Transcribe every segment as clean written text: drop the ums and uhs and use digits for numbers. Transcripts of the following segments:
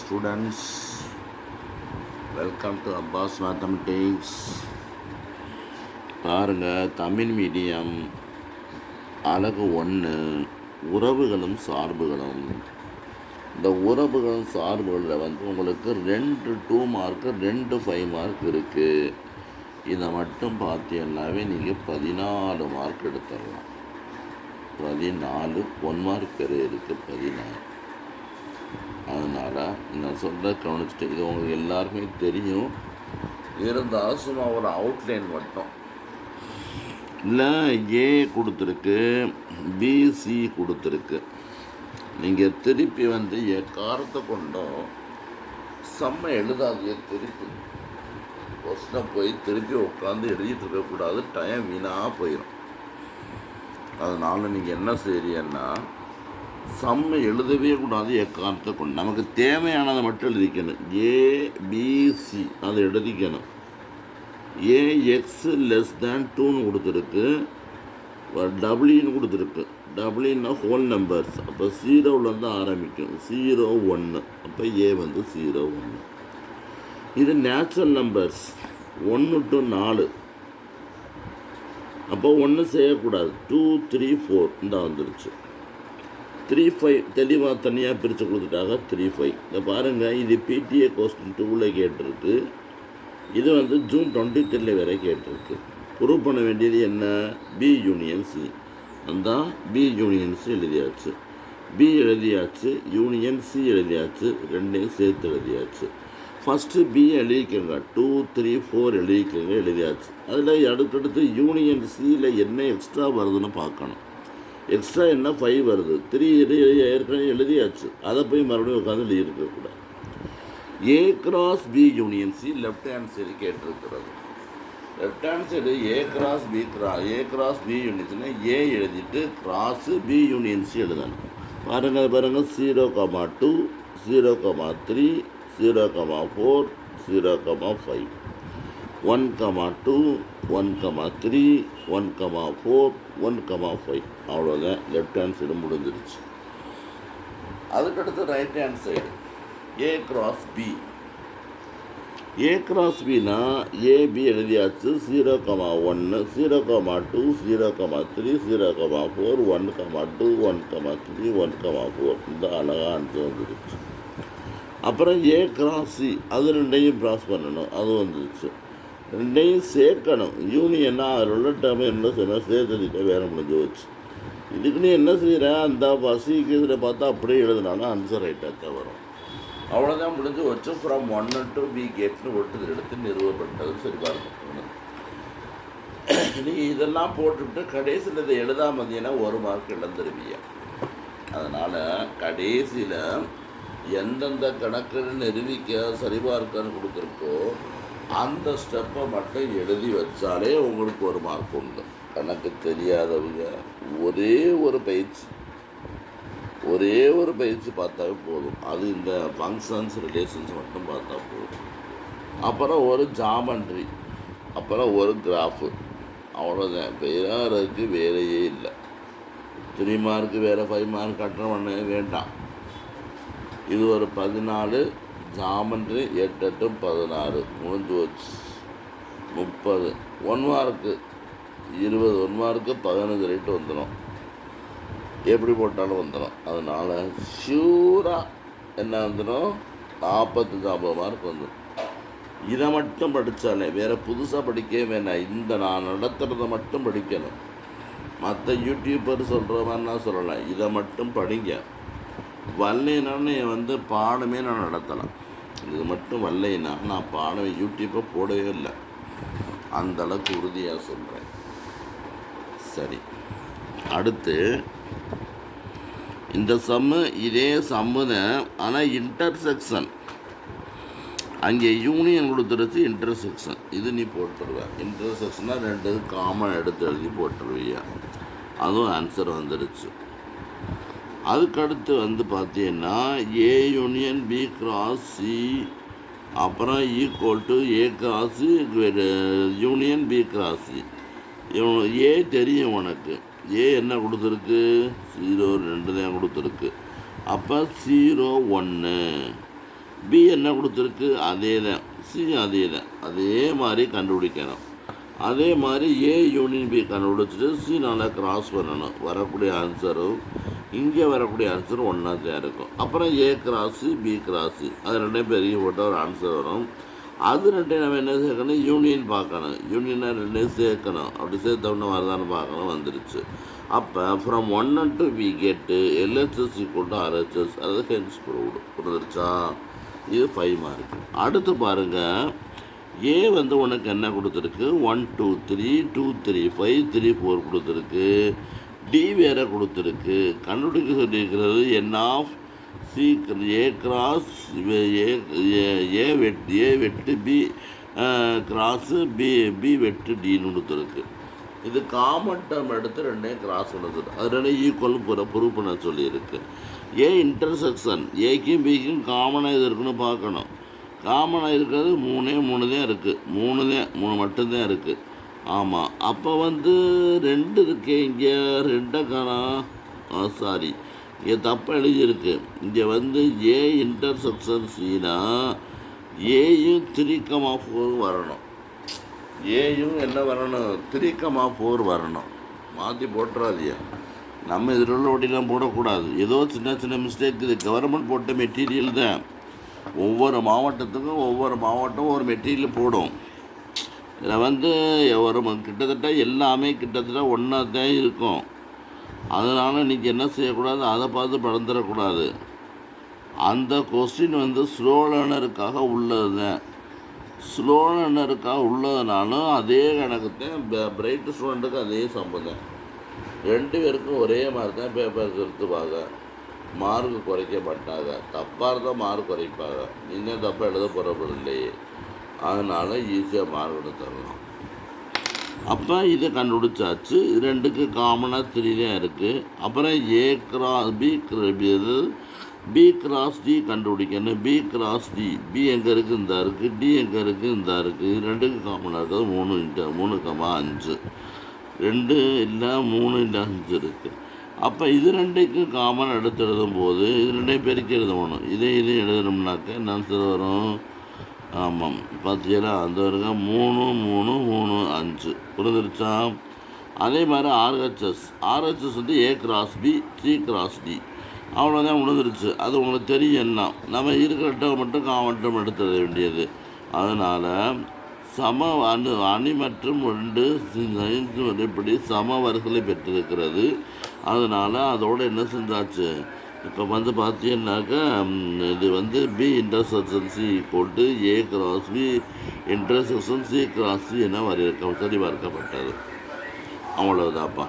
students, welcome to Abbas Mathematics. பாருங்க, Tamil medium அலகு 1 உறவுகளும் சார்புகளும். இந்த உறவுகளும் சார்புகளில் உங்களுக்கு 2 2 மார்க்கு 2 5 மார்க் இருக்குது. இதை மட்டும் பார்த்தீங்கன்னாவே நீங்கள் 14 மார்க் எடுத்துடலாம். 14 1 மார்க் பெரு இருக்குது 14. அதனால் நான் சொல்ல கவனிச்சுட்டு இது உங்களுக்கு எல்லாருமே தெரியும். இருந்தாலும் சும்மா ஒரு அவுட்லைன் மட்டும் இல்லை. ஏ கொடுத்துருக்கு, பிசி கொடுத்துருக்கு. நீங்கள் திருப்பி காரத்தை கொண்டும் செம்ம எழுதாதீங்க. திருப்பி கொஸ்டினை போய் திருப்பி உட்காந்து எழுதிட்டு இருக்கக்கூடாது. டைம் வீணாக போயிடும். அதனால் நீங்கள் என்ன செய்றீங்கன்னா சம்ம எழுதவே கூடாது. எக்காரணத்தை கொண்டு நமக்கு தேவையானதை மட்டும் எழுதிக்கணும். ஏபிசி அதை எழுதிக்கணும். ஏஎக்ஸ் லெஸ் தேன் 2ன்னு கொடுத்துருக்கு, டபிள்யூன்னு கொடுத்துருக்கு. டபிள்யூன்னா ஹோல் நம்பர்ஸ். அப்போ 0லேருந்து ஆரம்பிக்கும். 0 1. அப்போ ஏ 0 1. இது நேச்சுரல் நம்பர்ஸ் 1 to 4. அப்போ 1 செய்யக்கூடாது. 2 3 4 இந்த வந்துருச்சு. 3 5 தெளிவாக தனியாக பிரித்து கொடுத்துட்டாங்க. 3 5 இதை பாருங்கள். இது பிடிஏ கொஸ்டின் 2ல் கேட்டிருக்கு. இது ஜூன் 23 வரை கேட்டிருக்கு. ப்ரூவ் பண்ண வேண்டியது என்ன? B union C. அந்த பி யூனியன் சி எழுதியாச்சு. பி எழுதியாச்சு, யூனியன் சி எழுதியாச்சு, ரெண்டையும் சேர்த்து எழுதியாச்சு. ஃபஸ்ட்டு பி எழுதிக்கோங்க. 2 3 4 எழுதிக்கோங்க, எழுதியாச்சு. அதில் அடுத்தடுத்து யூனியன் சியில் என்ன எக்ஸ்ட்ரா வருதுன்னு பார்க்கணும். எக்ஸ்ட்ரா என்ன 5 வருது. 3 ஏற்கனவே எழுதியாச்சு. அதை போய் மறுபடியும் உட்காந்து எழுதியிருக்கக்கூடாது. A cross B union C left hand side கேட்டிருக்கிறது. Left hand side A cross B union சினா ஏ எழுதிட்டு கிராஸு பி யூனியன் சி எழுதணும். பாருங்கள் 0,2 0,3 0,4 0,5 1,2 1,3 1,4 1,5 அவ்வளோதான். லெஃப்ட் ஹேண்ட் சைடு முடிஞ்சிருச்சு. அதுக்கடுத்து right hand side A cross B. A cross பினா AB எழுதியாச்சு. 0,1 0,2 0,3 0,4 1,2 1,3 1,4 இந்த அழகாக ஆன்சர் வந்துருச்சு. அப்புறம் ஏ கிராஸ் சி, அது ரெண்டையும் கிராஸ் பண்ணணும். அது வந்துருச்சு. ரெண்டையும் சேர்க்கணும். யூனியன்னா அதில் உள்ள டைம் என்ன செய்யணும்? சேர்த்துக்கிட்ட வேலை முடிஞ்சு வச்சு. இதுக்கு நீ என்ன செய்கிற? அந்த பசிக்கு இதில் பார்த்தா அப்படியே எழுதுனாலும் ஆன்சர் ரைட்டாக தான் வரும். அவ்வளோதான், முடிஞ்சு வச்சு. ஃப்ரம் 1 to பி கேட்னு ஒட்டு எடுத்து நிறுவப்பட்டது. சரி பாருங்க. நீ இதெல்லாம் போட்டுவிட்டு கடைசியில் இதை எழுதாம இருந்தீங்கன்னா 1 மார்க் இழந்துருவீங்க. அதனால் கடைசியில் எந்தெந்த கணக்குன்னு நிரூபிக்க சரிபார்க்கன்னு கொடுத்துருக்கோ அந்த ஸ்டெப்பை மட்டும் எழுதி வச்சாலே உங்களுக்கு 1 மார்க் உண்டு. கணக்கு தெரியாதவங்க ஒரே ஒரு பயிற்சி பார்த்தாவே போதும். அது இந்த ஃபங்க்ஷன்ஸ் ரிலேஷன்ஸ் மட்டும் பார்த்தா போதும். அப்புறம் ஒரு ஜாமெண்ட்ரி, அப்புறம் ஒரு கிராஃபு, அவ்வளோதான். வேறதுக்கு வேலையே இல்லை. 3 மார்க்கு வேறு 5 மார்க் அட்டன் பண்ணவே வேண்டாம். இது ஒரு 14 ஜாமெண்ட்ரி 8 8 16 முடிஞ்சு வச்சு. 30 1 மார்க்கு 20 1 மார்க்கு 15 ரேட்டு வந்துடும். எப்படி போட்டாலும் வந்துடும். அதனால் ஷூராக என்ன வந்துடும்? 45 மார்க் வந்துடும். இதை மட்டும் படித்தாலே வேறு புதுசாக படிக்கவே வேண்டாம். இந்த நான் நடத்துகிறத மட்டும் படிக்கணும். மற்ற யூடியூபர் சொல்கிற மாதிரி நான் சொல்லலாம். இதை மட்டும் படிங்க. வரலைனான்னு பாடமே நான் நடத்தலாம். இது மட்டும் வரலைன்னா நான் பாடம் யூடியூப்பை போடவே இல்லை. அந்தளவுக்கு உறுதியாக சொல்கிறேன். சரி, அடுத்து இந்த சம்மு இதே சம்மு தான். ஆனால் இன்டர்செக்ஷன் அங்கே யூனியன் கொடுத்துருச்சு. இன்டர்செக்ஷன் இது நீ போட்டுருவேன். இன்டர்செக்ஷனாக 2 காமன் எடுத்து எழுதி போட்டுருவீங்க. அதுவும் ஆன்சர் வந்துடுச்சு. அதுக்கடுத்து பார்த்தீங்கன்னா A union B cross C, அப்புறம் equal to A cross union B cross C. A தெரியும் உனக்கு. ஏ என்ன கொடுத்துருக்கு? 0 2 தான் கொடுத்துருக்கு. அப்போ 0 1 பி என்ன கொடுத்துருக்கு, அதே தான். சி அதே தான். அதே மாதிரி கண்டுபிடிக்கணும். அதே மாதிரி ஏ யூனியன் பி கண்டுபிடிச்சிட்டு சினால் கிராஸ் பண்ணணும். வரக்கூடிய ஆன்சரும் இங்கே வரக்கூடிய ஆன்சரும் ஒன்றா தான் இருக்கும். அப்புறம் ஏ கிராஸு பி கிராஸு அது ரெண்டையும் பெரிய போட்டால் ஒரு ஆன்சர் வரும். அது ரெண்டையும் நம்ம என்ன சேர்க்கணும், யூனியன் பார்க்கணும். யூனியனாக ரெண்டையும் சேர்க்கணும். அப்படி சேர்த்தோம்னா வருதான்னு பார்க்கணும். வந்துடுச்சு. அப்போ from 1 to we get LHS equal to RHS, அது ஹென்ஸ் ப்ரூவ்டு. புரிஞ்சிருச்சா? இது 5 மார்க். அடுத்து பாருங்கள், ஏ வந்து உனக்கு என்ன கொடுத்துருக்கு, 1 2 3 2 3 5 3 4 கொடுத்துருக்கு. டி வேறு கொடுத்துருக்கு. கண்டுபிடிக்க சொல்லியிருக்கிறது N of C A cross A வெட்டு பி கிராஸு பி வெட்டு டின்னு கொடுத்துருக்கு. இது காமன் டேர்ம் எடுத்து ரெண்டையும் கிராஸ் பண்ண சொல்லு. அது ரெண்டும் ஈக்குவல் ப்ரூவ் பண்ண சொல்லியிருக்கு. ஏ இன்டர்செக்ஷன் ஏக்கும் பிக்கும் காமனாக இது இருக்குன்னு பார்க்கணும். காமனாக இருக்கிறது 3 தான் இருக்குது. 3 மட்டும்தான் இருக்குது. ஆமாம். அப்போ வந்து 2 இருக்கே, இங்கே 2 காணோம். சாரி, இங்கே தப்பாக எழுதியிருக்கு. இங்கே வந்து ஏ இன்டர்செக்ஷன் சீனா ஏயும் 3,4 வரணும். ஏயும் என்ன வரணும், 3,4 வரணும். மாற்றி போட்டுறாதியா. நம்ம இதில் உள்ள வட்டிலாம் போடக்கூடாது. ஏதோ சின்ன சின்ன மிஸ்டேக். இது கவர்மெண்ட் போட்ட மெட்டீரியல் தான். ஒவ்வொரு மாவட்டத்துக்கும் ஒரு மெட்டீரியல் போடும். இதில் வந்து கிட்டத்தட்ட எல்லாமே கிட்டத்தட்ட ஒன்றா தான் இருக்கும். அதனால் நீங்கள் என்ன செய்யக்கூடாது, அதை பார்த்து படந்துடக்கூடாது. அந்த கொஸ்டின் வந்து ஸ்லோ லேர்னருக்காக உள்ளது தான். ஸ்லோ லேர்னருக்காக உள்ளதுனாலும் அதே கணக்கு தான். பிரைட் ஸ்டூடெண்ட்டுக்கு அதே சம்பந்தம். 2 பேருக்கும் ஒரே மாதிரி தான் பேப்பர் திருத்துவாங்க. மார்க்கு குறைக்க மாட்டாங்க. தப்பாக இருந்தால் மார்க் குறைப்பாங்க. இன்னும் தப்பாக எழுத போகிறப்ப இல்லையே. அதனால் ஈஸியாக மார்க் எடுத்துடலாம். அப்போ இதை கண்டுபிடிச்சாச்சு. 2க்கு காமனாக 3 தான் இருக்குது. அப்புறம் A cross B cross D கண்டுபிடிக்கணும். பி கிராஸ் டி, பி எங்கே இருக்குது, இந்த இருக்குது. டி எங்கே இருக்குது, இந்த இருக்குது. 2க்கு காமனாக இருக்கிறது 3,5. 2 இல்லை 3 இல்லை 5 இருக்குது. அப்போ இது 2க்கும் காமன் எடுத்து எழுதும்போது இது 2 பெருக்கி எழுதணும். இதை எழுதணும்னாக்க ஆன்சர் வரும். ஆமாம், பார்த்தீங்களா? அந்த வருங்க 3 3 3 5. புரிஞ்சிருச்சா? அதே மாதிரி ஆர்ஹெச்எஸ் வந்து A cross B C cross D. அவ்வளோதான், முடிஞ்சிருச்சு. அது உங்களுக்கு தெரியும். என்ன நம்ம இருக்கிற மட்டும் காமன் டேர்ம் எடுத்து எழுத வேண்டியது. அதனால் சம அணி மற்றும் 2 இப்படி சம வரிசைகளை பெற்றிருக்கிறது. அதனால் அதோடு என்ன செஞ்சாச்சு, இப்போ வந்து பார்த்தீங்கன்னாக்கா இது வந்து B intersection C equal to A cross B intersection C cross C என சரிபார்க்கப்பட்டது. அவ்வளோதான்ப்பா.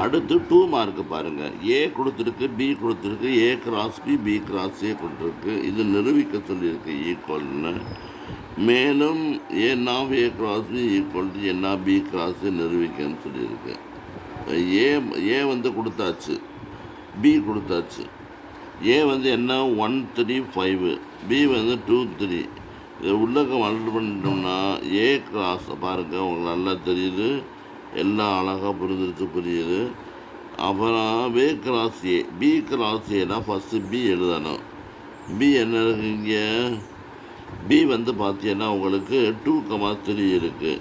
அடுத்து 2 மார்க்கு பாருங்கள். ஏ கொடுத்துருக்கு, பி கொடுத்துருக்கு, A cross B cross A கொடுத்துருக்கு. இது நிரூபிக்க சொல்லியிருக்கு ஈக்குவல்னு. மேலும் ஏன் A cross B equal to என்ன பி கிராஸ் நிரூபிக்கன்னு சொல்லியிருக்கு. ஏ வந்து கொடுத்தாச்சு, பி கொடுத்தாச்சு. ஏ வந்து என்ன 1 3 5, பி வந்து 2 3. இதை உள்ளக்க மல்டிபிள் பண்ணிட்டோம்னா ஏ கிராஸ் பாருங்கள், உங்களுக்கு நல்லா தெரியுது. எல்லாம் அழகாக புரியுது. அப்புறம் பி கிராஸ் ஏனா ஃபஸ்ட்டு பி எழுதணும். பி என்ன இருக்குது இங்கே, பி வந்து பார்த்தீங்கன்னா உங்களுக்கு 2,3 இருக்குது.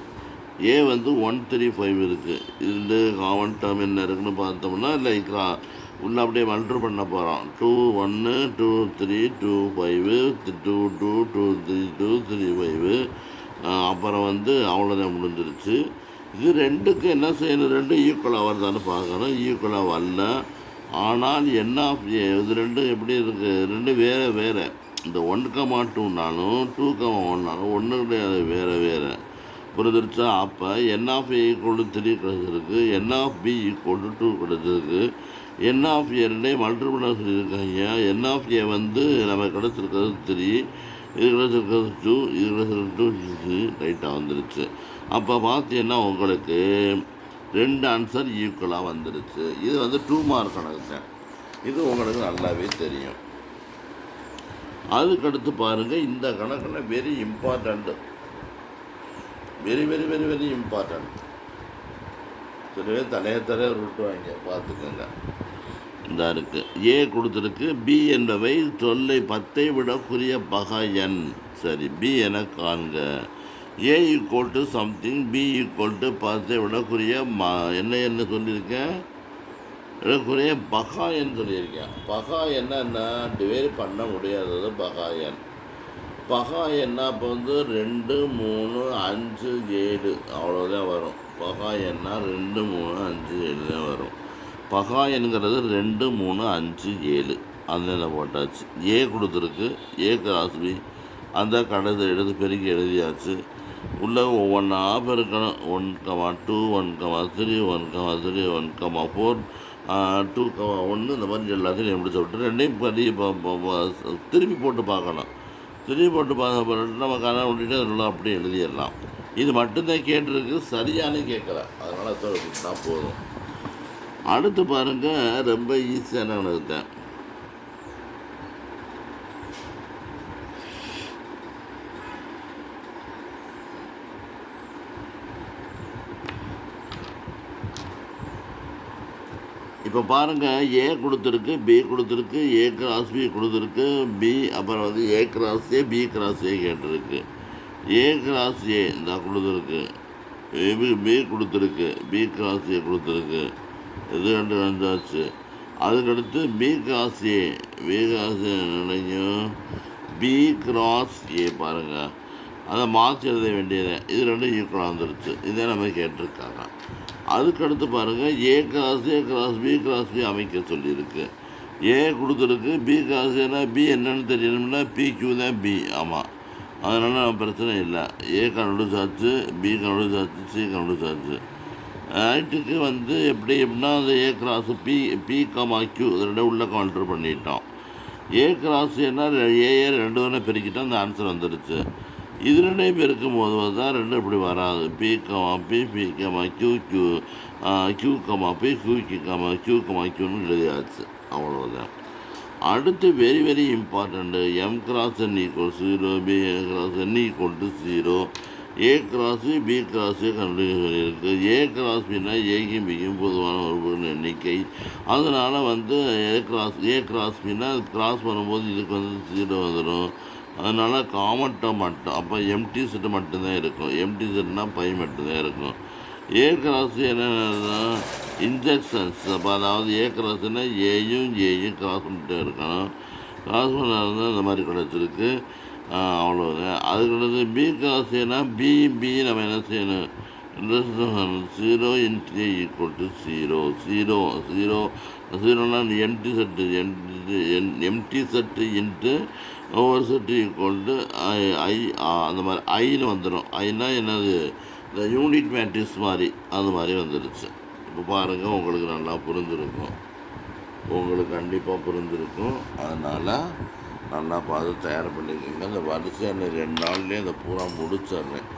ஏ வந்து 1 3 5 இருக்குது. இது காமன் டேர்ம் என்ன இருக்குன்னு பார்த்தோம்னா லைக் உள்ள அப்படியே மல்டிபிள் பண்ண போகிறோம். 2 1 2 3 2 5 2 2 2 3 2 3 5. அப்புறம் வந்து அவ்வளோதான், முடிஞ்சிருச்சு. இது 2க்கு என்ன செய்யணும், 2 ஈக்குவலாக வருதான்னு பார்க்கணும். ஈக்குவலாக வரல. ஆனால் என்ன இது 2 எப்படி இருக்குது, 2 வேறு. இந்த 1,2னாலும் 2,1னாலும் ஒன்று கிடையாது, வேறு. புரிஞ்சிருச்சா? அப்போ என் ஆஃப் ஏ ஈக்குவல் டு 3 கிடச்சிருக்கு. என் ஆஃப் பி ஈக்குவல் டு 2 கிடச்சிருக்கு. என் ஆஃப் ஏ 2 மல்டிபிள் சொல்லியிருக்காங்க. என் ஆஃப் ஏ வந்து நம்ம கிடச்சிருக்கிறது 3, இது கிடச்சிருக்கிறது 2, இது கிடச்சிருக்கிறது 2 ரைட்டாக வந்துருச்சு. அப்போ பார்த்தீங்கன்னா உங்களுக்கு 2 ஆன்சர் ஈக்குவலாக வந்துடுச்சு. இது வந்து 2 மார்க் கணக்கு தான். இது உங்களுக்கு நல்லாவே தெரியும். அதுக்கடுத்து பாருங்கள், இந்த கணக்கில் very important, very very very very important. சிலவே தலையை விட்டுவாங்க, பார்த்துக்கோங்க. இந்த இருக்குது, ஏ கொடுத்துருக்கு. பி என்பவை 10 விடக்கூடிய பகா எண். சரி, பி என காண்க. A equal to something, B equal to 10 விடக்கூடிய என்ன சொல்லியிருக்கேன், விடக்கூடிய பகா எண் சொல்லியிருக்கேன். பகா எண்ணா டிவைட் பண்ண முடியாதது பகா எண். பகா எண்ணா அப்போ வந்து 2, 3, 5, 7 அவ்வளோதான் வரும். பகா எண்ணா 2, 3, 5, 7 தான் வரும். பகா என்கிறது 2, 3, 5, 7 அந்த போட்டாச்சு. ஏ கொடுத்துருக்கு, ஏ கிராஸ் பி அந்த கடைசி எடுத்து பெருக்கி எழுதியாச்சு. உள்ள ஒவ்வொன்றா பெருக்கணும். 1,2, 1,3, 1,3, 1,4, 2,1 இந்த மாதிரி எல்லாத்தையும் எப்படி சொல்லிட்டு ரெண்டையும் திருப்பி போட்டு பார்க்கணும். திருப்பி போட்டு பார்க்க நம்ம கணக்கு விட்டுட்டு அதெல்லாம் அப்படியே எழுதிடலாம். இது மட்டும்தான் கேட்டிருக்கு, சரியானு கேட்கல, அதனால் தான் போதும். அடுத்து பாருங்கள், ரொம்ப ஈஸியான தான். இப்போ பாருங்கள், ஏ கொடுத்துருக்கு, பி கொடுத்துருக்கு, ஏ கிராஸ் பி கொடுத்துருக்கு, பி அப்புறம் வந்து A cross A, B cross A கேட்டிருக்கு. ஏ கிராஸ் ஏ இந்த கொடுத்துருக்கு, பி கொடுத்துருக்கு, பி கிராஸ் ஏ கொடுத்துருக்கு. இது 2 வந்தாச்சு. அதுக்கடுத்து B cross A, B cross A நினைக்கும், பி கிராஸ் ஏ பாருங்கள், அதை மாற்றி எழுத வேண்டியது. இது 2 ஈக்குவலாக வந்துருச்சு. இதே நம்ம கேட்டிருக்காங்க. அதுக்கடுத்து பாருங்கள், A cross B cross B அமைக்க சொல்லியிருக்கு. ஏ கொடுத்துருக்கு, பி கிராஸ் ஏன்னா பி என்னன்னு தெரியணும்னா பிக்யூ தான் பி. ஆமாம், அதனால் நம்ம பிரச்சனை இல்லை. ஏ கண்டுபிடிச்சாச்சு, பி கண்டுபிடிச்சாச்சு, சி கண்டுபிடிச்சாச்சு. ஆக்டுக்கு வந்து எப்படின்னா அந்த A cross B comma Q இது 2 உள்ள கவுண்டர் பண்ணிட்டோம். ஏ கிராஸ் ஏன்னா ஏஏ 2 வேணால் பெருக்கிட்டோம், அந்த ஆன்சர் வந்துடுச்சு. இது 2 பெருக்கும் போது தான் 2 இப்படி வராது. P comma P, P comma Q, Q Q comma P, Q comma கியூன்னு எழுதியாச்சு. அவ்வளோதான். அடுத்து very very important, M cross N equal 0, P cross N equal to 0, A cross B cross கண்டுபிடிக்க சொல்லியிருக்கு. ஏ கிராஸ் பின்னா ஏக்கும் பிக்கும் பொதுவான உறுப்புகளின் எண்ணிக்கை. அதனால் வந்து ஏ கிராஸ் பின்னா கிராஸ் பண்ணும்போது இதுக்கு வந்து 0 வந்துடும். அதனால் காமன் டேர்ம் மட்டும், அப்போ எம்டி செட்டு மட்டும்தான் இருக்கும். எம்டி செட்னால் பை மட்டும்தான் இருக்கும். ஏ கிராஸ் என்னென்னா இன்ஜெக்ஷன்ஸ், அப்போ அதாவது ஏ கிராஸ்னா ஏயும் கிராஸ் பண்ணிட்டு இருக்கணும். கிராஸ் பண்ணால் இந்த மாதிரி கிடச்சிருக்கு. அவ்வளோதான். அதுக்கடுத்து பி கிராஸ் ஏன்னா பி நம்ம என்ன செய்யணும், 0 இன்ட்டு ஏ ஈக்குவல் டு 0 0னா எம்டி செட்டு இன்ட்டு ஒவ்வொரு செட்டு ஈக்குவல் டு ஐ அந்த மாதிரி ஐன்னு வந்துடும். ஐனா என்னது, இந்த யூனிட் மேட்ரிக்ஸ் மாதிரி அது மாதிரி வந்துடுச்சு. இப்போ பாருங்கள், உங்களுக்கு நல்லா புரிஞ்சிருக்கும், உங்களுக்கு கண்டிப்பாக புரிஞ்சிருக்கும். அதனால் நல்லா பார்த்து தயார் பண்ணிக்கோங்க. இந்த வரிசை 2 நாள்லேயே அதை பூரா முடிச்சிடுறேன்.